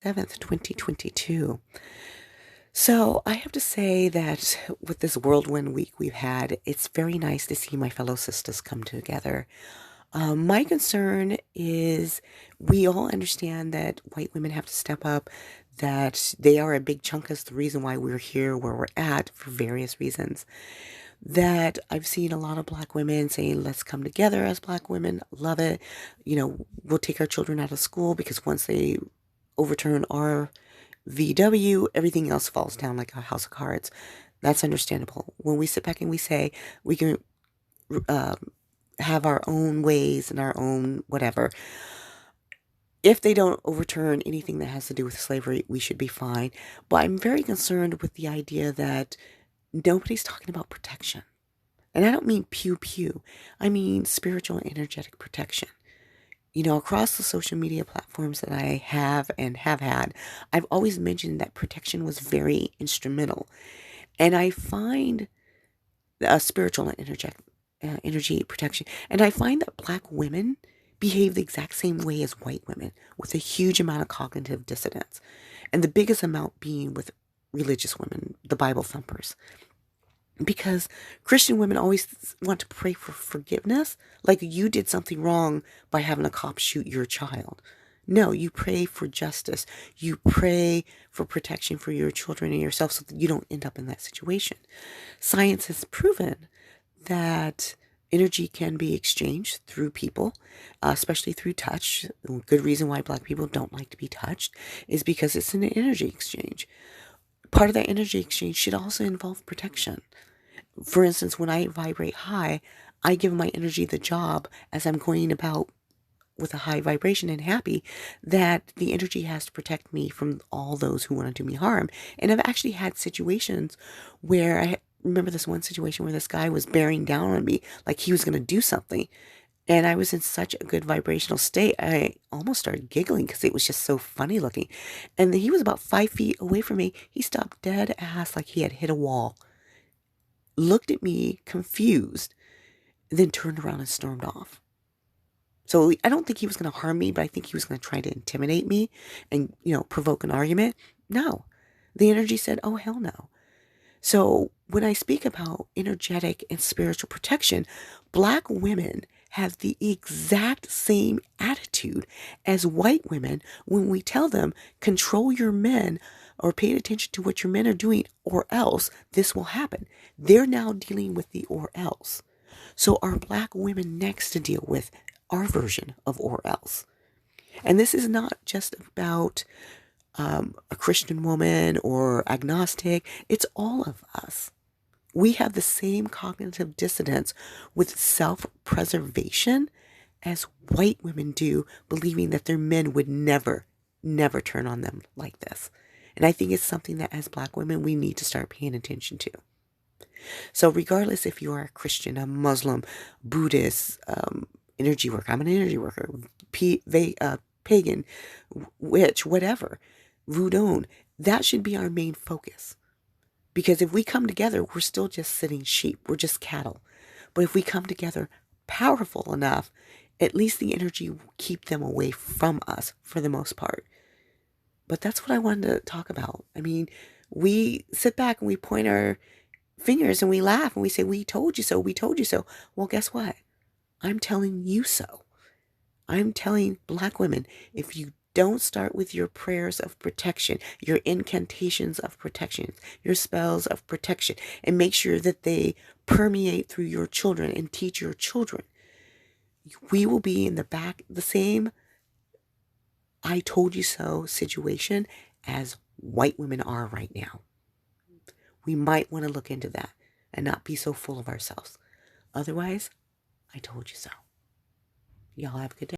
7th, 2022. So I have to say that with this whirlwind week we've had, it's very nice to see my fellow sisters come together. My concern is we all understand that white women have to step up, that they are a big chunk of the reason why we're here where we're at for various reasons. That I've seen a lot of black women saying, let's come together as black women. Love it. We'll take our children out of school because once they overturn our VW, everything else falls down like a house of cards. That's understandable. When we sit back and we say we can uh, have our own ways and our own whatever, if they don't overturn anything that has to do with slavery, we should be fine. But I'm very concerned with the idea that nobody's talking about protection. And I don't mean pew pew. I mean spiritual and energetic protection. Across the social media platforms that I have and have had, I've always mentioned that protection was very instrumental. And I find spiritual and energy protection. And I find that black women behave the exact same way as white women with a huge amount of cognitive dissonance. And the biggest amount being with religious women, the Bible thumpers. Because Christian women always want to pray for forgiveness, like you did something wrong by having a cop shoot your child. No, you pray for justice. You pray for protection for your children and yourself so that you don't end up in that situation. Science has proven that energy can be exchanged through people, especially through touch. A good reason why black people don't like to be touched is because it's an energy exchange. Part of that energy exchange should also involve protection. For instance, when I vibrate high, I give my energy the job as I'm going about with a high vibration and happy that the energy has to protect me from all those who want to do me harm. And I've actually had situations where I remember this one situation where this guy was bearing down on me like he was going to do something. And I was in such a good vibrational state, I almost started giggling because it was just so funny looking. And he was about 5 feet away from me. He stopped dead ass like he had hit a wall, looked at me confused, then turned around and stormed off. So I don't think he was going to harm me, but I think he was going to try to intimidate me and, provoke an argument. No. The energy said, oh, hell no. So when I speak about energetic and spiritual protection, black women have the exact same attitude as white women when we tell them, control your men or pay attention to what your men are doing or else this will happen. They're now dealing with the or else. So are black women next to deal with our version of or else? And this is not just about a Christian woman or agnostic. It's all of us. We have the same cognitive dissonance with self-preservation as white women do, believing that their men would never, never turn on them like this. And I think it's something that as black women, we need to start paying attention to. So regardless if you are a Christian, a Muslim, Buddhist, energy worker, I'm an energy worker, pagan, witch, whatever, voodoo, that should be our main focus. Because if we come together, we're still just sitting sheep. We're just cattle. But if we come together powerful enough, at least the energy will keep them away from us for the most part. But that's what I wanted to talk about. I mean, we sit back and we point our fingers and we laugh and we say, we told you so, we told you so. Well, guess what? I'm telling you so. I'm telling black women, if you don't start with your prayers of protection, your incantations of protection, your spells of protection, and make sure that they permeate through your children and teach your children, we will be in the same I told you so situation as white women are right now. We might want to look into that and not be so full of ourselves. Otherwise, I told you so. Y'all have a good day.